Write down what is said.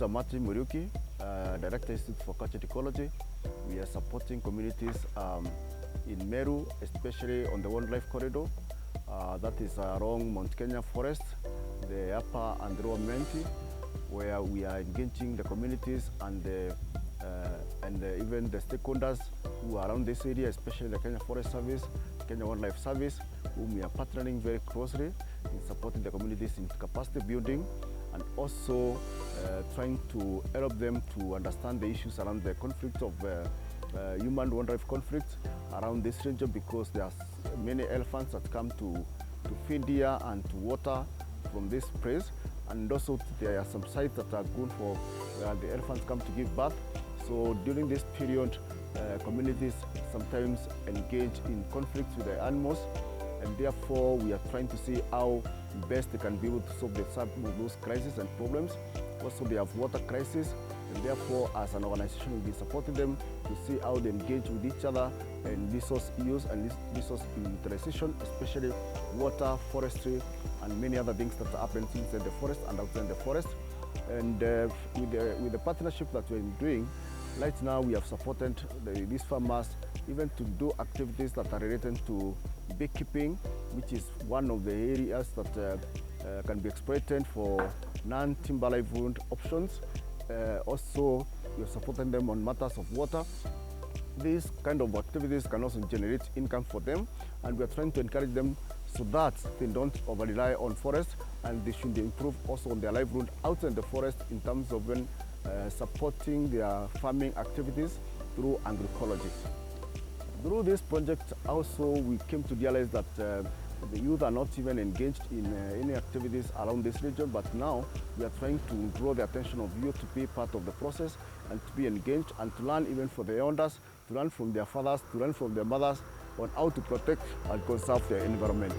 Martin Muriuki, Director Institute for Culture and Ecology. We are supporting communities in Meru, especially on the wildlife corridor. That is along Mount Kenya Forest, the upper and lower Menti, where we are engaging the communities and even the stakeholders who are around this area, especially the Kenya Forest Service, Kenya Wildlife Service, whom we are partnering very closely in supporting the communities in capacity building and also trying to help them to understand the issues around the conflict of human-wildlife conflict around this region, because there are many elephants that come to feed here and to water from this place, and also there are some sites that are good for where the elephants come to give birth. So during this period, communities sometimes engage in conflicts with the animals, and therefore we are trying to see how best they can be able to solve some of those crises and problems. Also, they have water crisis, and therefore as an organization we'll be supporting them to see how they engage with each other in resource use and resource utilization, especially water, forestry, and many other things that are happening inside the forest and outside the forest. And with the partnership that we're doing, right now we have supported these farmers even to do activities that are related to beekeeping, which is one of the areas that can be exploited for non-timber livelihood options. Also, we are supporting them on matters of water. These kind of activities can also generate income for them, and we are trying to encourage them so that they don't over-rely on forests, and they should improve also on their livelihood outside the forest in terms of supporting their farming activities through agroecology. Through this project also we came to realize that the youth are not even engaged in any activities around this region, but now we are trying to draw the attention of youth to be part of the process and to be engaged and to learn even from their elders, to learn from their fathers, to learn from their mothers on how to protect and conserve their environment.